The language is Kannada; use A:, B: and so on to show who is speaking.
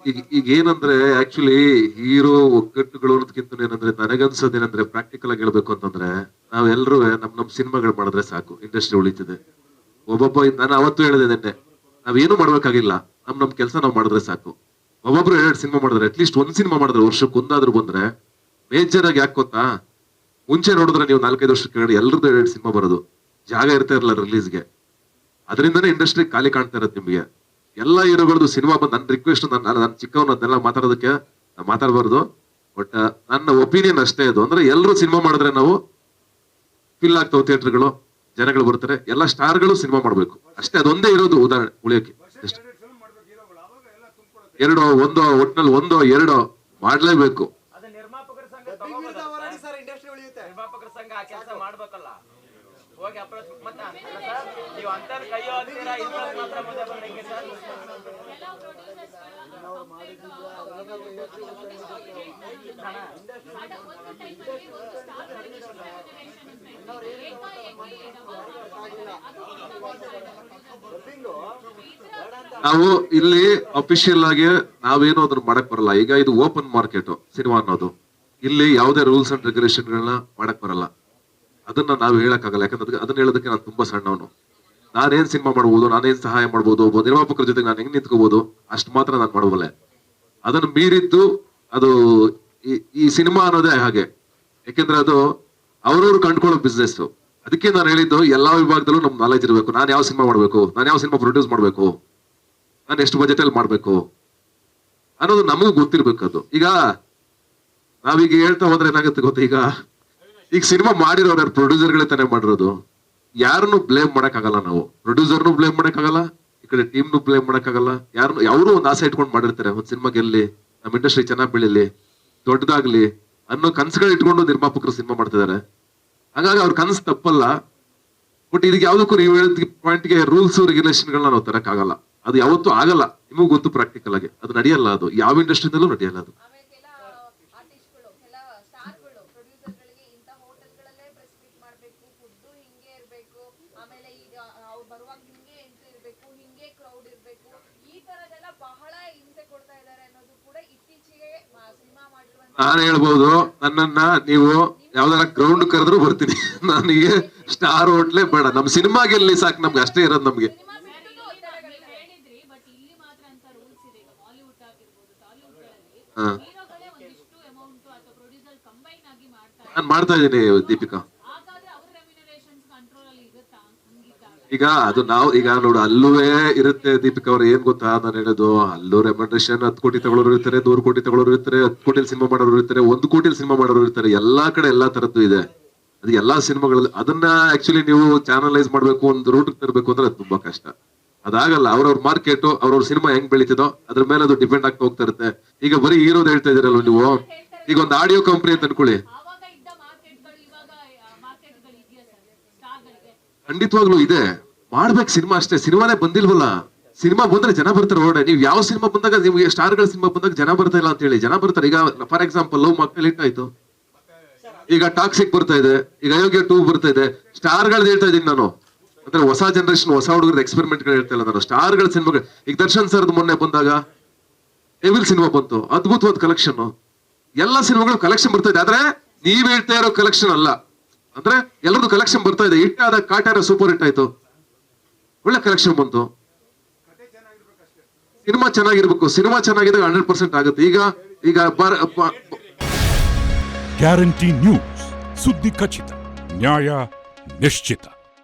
A: ಈಗ ಏನಂದ್ರೆ ಆಕ್ಚುಲಿ ಹೀರೋ ಒಕ್ಕಟ್ಟುಗಳು ಅನ್ನೋದಕ್ಕಿಂತ ಏನಂದ್ರೆ ನನಗನ್ಸೋದೇನಂದ್ರೆ ಪ್ರಾಕ್ಟಿಕಲ್ ಆಗಿ ಹೇಳ್ಬೇಕು ಅಂತಂದ್ರೆ ನಾವೆಲ್ಲರೂ ನಮ್ ಸಿನಿಮಾಗಳು ಮಾಡಿದ್ರೆ ಸಾಕು, ಇಂಡಸ್ಟ್ರಿ ಉಳಿತಿದೆ. ಒಬ್ಬೊಬ್ಬ ನಾನು ಅವತ್ತು ಹೇಳಿದೆ ನಿನ್ನೆ, ನಾವೇನು ಮಾಡ್ಬೇಕಾಗಿಲ್ಲ, ನಮ್ ಕೆಲಸ ನಾವ್ ಮಾಡಿದ್ರೆ ಸಾಕು. ಒಬ್ಬೊಬ್ರು 2 ಸಿನಿಮಾ ಮಾಡಿದ್ರೆ, ಅಟ್ಲೀಸ್ಟ್ 1 ಸಿನಿಮಾ ಮಾಡಿದ್ರೆ ವರ್ಷಕ್ಕೆ ಒಂದಾದ್ರೂ ಬಂದ್ರೆ ಮೇಜರ್ ಆಗಿ ಯಾಕೆ ಗೊತ್ತಾ, ಮುಂಚೆ ನೋಡಿದ್ರೆ ನೀವು 4-5 ವರ್ಷ ಕೆಳಗಡೆ ಎಲ್ರದ್ದು 2 ಸಿನಿಮಾ ಬರೋದು, ಜಾಗ ಇರ್ತಾ ಇರಲ್ಲ ರಿಲೀಸ್ಗೆ. ಅದರಿಂದನೇ ಇಂಡಸ್ಟ್ರಿ ಖಾಲಿ ಕಾಣ್ತಾ ಇರತ್ತೆ ನಿಮ್ಗೆ. ಎಲ್ಲ ಹೀರೋಗಳದ್ದು ಸಿನಿಮಾ ಬಂದು ನನ್ನ ರಿಕ್ವೆಸ್ಟ್, ನಾನು ಚಿಕ್ಕವನ್ನ ಅದನ್ನೆಲ್ಲ ಮಾತಾಡೋದಕ್ಕೆ ಮಾತಾಡಬಾರ್ದು. ಬಟ್ ನನ್ನ ಒಪಿನಿಯನ್ ಅಷ್ಟೇ ಇದು, ಅಂದ್ರೆ ಎಲ್ಲರೂ ಸಿನಿಮಾ ಮಾಡಿದ್ರೆ ನಾವು ಫಿಲ್ ಆಗ್ತಾವ ಥಿಯೇಟರ್ಗಳು, ಜನಗಳು ಬರ್ತಾರೆ, ಎಲ್ಲ ಸ್ಟಾರ್ಗಳು ಸಿನಿಮಾ ಮಾಡ್ಬೇಕು ಅಷ್ಟೇ. ಅದೊಂದೇ ಇರೋದು ಉದಾಹರಣೆ ಉಳಿಯೋಕೆ. ಒಟ್ನಲ್ಲಿ 1-2 ಮಾಡ್ಲೇಬೇಕು. ನಾವು ಇಲ್ಲಿ ಅಫಿಷಿಯಲ್ ಆಗಿ ನಾವೇನು ಅದನ್ನ ಮಾಡಕ್ ಬರಲ್ಲ. ಈಗ ಇದು ಓಪನ್ ಮಾರ್ಕೆಟ್ ಸಿನಿಮಾ ಅನ್ನೋದು, ಇಲ್ಲಿ ಯಾವುದೇ ರೂಲ್ಸ್ ಅಂಡ್ ರೆಗ್ಯುಲೇಷನ್ ಗಳನ್ನ ಮಾಡಕ್ ಬರಲ್ಲ. ಅದನ್ನ ನಾವು ಹೇಳಕ್ಕಾಗಲ್ಲ, ಯಾಕಂದ್ರೆ ಅದನ್ನ ಹೇಳೋದಕ್ಕೆ ನಾನು ತುಂಬಾ ಸಣ್ಣವನು. ನಾನೇನ್ ಸಿನಿಮಾ ಮಾಡ್ಬೋದು, ನಾನೇನ್ ಸಹಾಯ ಮಾಡ್ಬೋದು, ಒಬ್ಬ ನಿರ್ಮಾಪಕರ ಜೊತೆಗೆ ನಾನು ಹೆಂಗ್ ನಿಂತ್ಕೋಬಹುದು ಅಷ್ಟು ಮಾತ್ರ ನಾನು ಮಾಡಬಲ್ಲೆ. ಅದನ್ನ ಮೀರಿದ್ದು ಅದು ಈ ಸಿನಿಮಾ ಅನ್ನೋದೇ ಹಾಗೆ, ಯಾಕೆಂದ್ರೆ ಅದು ಅವ್ರವ್ರು ಕಂಡ್ಕೊಳ್ಳೋ ಬಿಸ್ನೆಸ್. ಅದಕ್ಕೆ ನಾನು ಹೇಳಿದ್ದು ಎಲ್ಲಾ ವಿಭಾಗದಲ್ಲೂ ನಮ್ ನಾಲೆಜ್ ಇರಬೇಕು. ನಾನು ಯಾವ ಸಿನಿಮಾ ಮಾಡ್ಬೇಕು, ನಾನು ಯಾವ ಸಿನಿಮಾ ಪ್ರೊಡ್ಯೂಸ್ ಮಾಡ್ಬೇಕು, ನಾನು ಎಷ್ಟು ಬಜೆಟ್ ಅಲ್ಲಿ ಮಾಡ್ಬೇಕು ಅನ್ನೋದು ನಮಗೂ ಗೊತ್ತಿರ್ಬೇಕು. ಅದು ಈಗ ನಾವೀಗ ಹೇಳ್ತಾ ಹೋದ್ರೆ ಏನಾಗುತ್ತೆ ಗೊತ್ತಾ, ಈಗ ಸಿನಿಮಾ ಮಾಡಿರೋರು ಪ್ರೊಡ್ಯೂಸರ್ಗಳೇ ತಾನೇ ಮಾಡಿರೋದು. ಯಾರನ್ನು ಬ್ಲೇಮ್ ಮಾಡಕ್ ಆಗಲ್ಲ. ನಾವು ಪ್ರೊಡ್ಯೂಸರ್ನು ಬ್ಲೇಮ್ ಮಾಡಕ್ ಆಗಲ್ಲ, ಈ ಕಡೆ ಟೀಮ್ನು ಬ್ಲೇಮ್ ಮಾಡಕ್ ಆಗಲ್ಲ. ಯಾರು ಒಂದು ಆಸೆ ಇಟ್ಕೊಂಡು ಮಾಡಿರ್ತಾರೆ, ಒಂದ್ ಸಿನಿಮಾ ಗೆಲ್ಲಿ, ನಮ್ ಇಂಡಸ್ಟ್ರಿ ಚೆನ್ನಾಗಿ ಬೆಳಿಲಿ, ದೊಡ್ಡದಾಗ್ಲಿ ಅನ್ನೋ ಕನ್ಸುಗಳು ಇಟ್ಕೊಂಡು ನಿರ್ಮಾಪಕರು ಸಿನಿಮಾ ಮಾಡ್ತಿದ್ದಾರೆ. ಹಾಗಾಗಿ ಅವ್ರ ಕನ್ಸು ತಪ್ಪಲ್ಲ. ಬಟ್ ಇದಕ್ಕೆ ಯಾವ್ದಕ್ಕೂ ನೀವು ಹೇಳಿದ ಪಾಯಿಂಟ್ಗೆ ರೂಲ್ಸ್ ರೆಗ್ಯುಲೇಷನ್ ಗಳನ್ನ ನಾವು ತರಕ್ ಆಗಲ್ಲ. ಅದು ಯಾವತ್ತೂ ಆಗಲ್ಲ, ನಿಮಗೂ ಗೊತ್ತು ಪ್ರಾಕ್ಟಿಕಲ್ ಆಗಿ ಅದು ನಡೆಯಲ್ಲ. ಅದು ಯಾವ ಇಂಡಸ್ಟ್ರಿನಲ್ಲೂ ನಡೆಯಲ್ಲ. ಅದು ನಾನು ಹೇಳ್ಬೋದು, ನನ್ನನ್ನ ನೀವು ಯಾವ್ದಾರ ಗ್ರೌಂಡ್ ಕರೆದ್ರು ಬರ್ತೀನಿ. ನನಗೆ ಸ್ಟಾರ್ ಹೋಟ್ಲೆ ಬೇಡ, ನಮ್ ಸಿನಿಮಾ ಗೆಲ್ಲಿ ಸಾಕು, ನಮ್ಗೆ ಅಷ್ಟೇ ಇರೋದು. ನಮ್ಗೆ ನಾನ್ ಮಾಡ್ತಾ ಇದ್ದೀನಿ ದೀಪಿಕಾ. ಈಗ ಅದು ನಾವು ಈಗ ನೋಡು, ಅಲ್ಲೂವೇ ಇರುತ್ತೆ ದೀಪಿಕಾ ಅವ್ರು. ಏನ್ ಗೊತ್ತಾ ನಾನು ಹೇಳೋದು, ಅಲ್ಲೂ ರೆಮ್ಯುನರೇಷನ್ 10 ಕೋಟಿ ತಗೊಳ್ಳೋರು ಇರ್ತಾರೆ, 100 ಕೋಟಿ ತಗೊಳ್ಳೋರು ಇರ್ತಾರೆ, 10 ಕೋಟಿ ಸಿನಿಮಾ ಮಾಡೋರು ಇರ್ತಾರೆ, 1 ಕೋಟಿ ಸಿನಿಮಾ ಮಾಡೋರು ಇರ್ತಾರೆ. ಎಲ್ಲಾ ಕಡೆ ಎಲ್ಲಾ ತರದ್ದು ಇದೆ. ಅದು ಎಲ್ಲಾ ಸಿನಿಮಾಗಳಲ್ಲಿ ಅದನ್ನ ಆಕ್ಚುಲಿ ನೀವು ಚಾನಲೈಸ್ ಮಾಡ್ಬೇಕು, ಒಂದು ರೂಟ್ ತರಬೇಕು ಅಂದ್ರೆ ಅದು ತುಂಬಾ ಕಷ್ಟ. ಅದಾಗಲ್ಲ. ಅವ್ರವ್ರ ಮಾರ್ಕೆಟ್, ಅವ್ರವ್ರ ಸಿನಿಮಾ ಹೆಂಗ್ ಬೆಳೀತಿದೋ ಅದ್ರ ಮೇಲೆ ಅದು ಡಿಪೆಂಡ್ ಆಗ್ತಾ ಹೋಗ್ತಾ ಇರುತ್ತೆ. ಈಗ ಬರೀ ಹೀರೋದ್ ಹೇಳ್ತಾ ಇದೀರಲ್ವ ನೀವು. ಈಗ ಒಂದು ಆಡಿಯೋ ಕಂಪನಿ ಅಂತ ಅನ್ಕೊಳ್ಳಿ, ಖಂಡಿತವಾಗ್ಲೂ ಇದೆ, ಮಾಡ್ಬೇಕು ಸಿನಿಮಾ ಅಷ್ಟೇ. ಸಿನಿಮಾನೇ ಬಂದಿಲ್ವಲ್ಲ, ಸಿನಿಮಾ ಬಂದ್ರೆ ಜನ ಬರ್ತಾರೆ ಹೊರಡೆ. ನೀವು ಯಾವ ಸಿನಿಮಾ ಬಂದಾಗ, ನಿಮ್ಗೆ ಸ್ಟಾರ್ಗಳ ಸಿನಿಮಾ ಬಂದಾಗ ಜನ ಬರ್ತಾ ಇಲ್ಲ ಅಂತ ಹೇಳಿ ಜನ ಬರ್ತಾರೆ. ಈಗ ಫಾರ್ ಎಕ್ಸಾಂಪಲ್ ಲವ್ ಮಕ್ಕಳು ಹಿಟ್ ಆಯ್ತು, ಈಗ ಟಾಕ್ಸಿಕ್ ಬರ್ತಾ ಇದೆ, ಈಗ ಅಯೋಗ್ಯ 2 ಬರ್ತಾ ಇದೆ. ಸ್ಟಾರ್ಗಳ್ ಹೇಳ್ತಾ ಇದೀನಿ ನಾನು, ಅಂದ್ರೆ ಹೊಸ ಜನರೇಷನ್, ಹೊಸ ಹುಡುಗರ ಎಕ್ಸ್ಪೆರಿಮೆಂಟ್ ಗಳು ಹೇಳ್ತಾ ಇಲ್ಲ ನಾನು. ಸ್ಟಾರ್ಗಳ ಸಿನಿಮಾಗಳು, ಈಗ ದರ್ಶನ್ ಸರ್ದು ಮೊನ್ನೆ ಬಂದಾಗ ಡೆವಿಲ್ ಸಿನಿಮಾ ಬಂತು, ಅದ್ಭುತವಾದ ಕಲೆಕ್ಷನ್. ಎಲ್ಲಾ ಸಿನಿಮಾಗಳು ಕಲೆಕ್ಷನ್ ಬರ್ತಾ ಇದೆ, ಆದ್ರೆ ನೀವ್ ಹೇಳ್ತಾ ಇರೋ ಕಲೆಕ್ಷನ್ ಅಲ್ಲ. ಅಂದ್ರೆ ಎಲ್ಲರದ್ದು ಕಲೆಕ್ಷನ್ ಬರ್ತಾ ಇದೆ. ಹಿಟ್ ಆದ ಕಾಟಾರ ಸೂಪರ್ ಹಿಟ್ ಆಯ್ತು, ಒಳ್ಳೆ ಕಲೆಕ್ಷನ್ ಬಂತು. ಸಿನಿಮಾ ಚೆನ್ನಾಗಿರ್ಬೇಕು, ಸಿನಿಮಾ ಚೆನ್ನಾಗಿದ್ದಾಗ 100% ಆಗುತ್ತೆ. ಈಗ
B: ಗ್ಯಾರಂಟಿ ನ್ಯೂಸ್, ಸುದ್ದಿ ಖಚಿತ, ನ್ಯಾಯ ನಿಶ್ಚಿತ.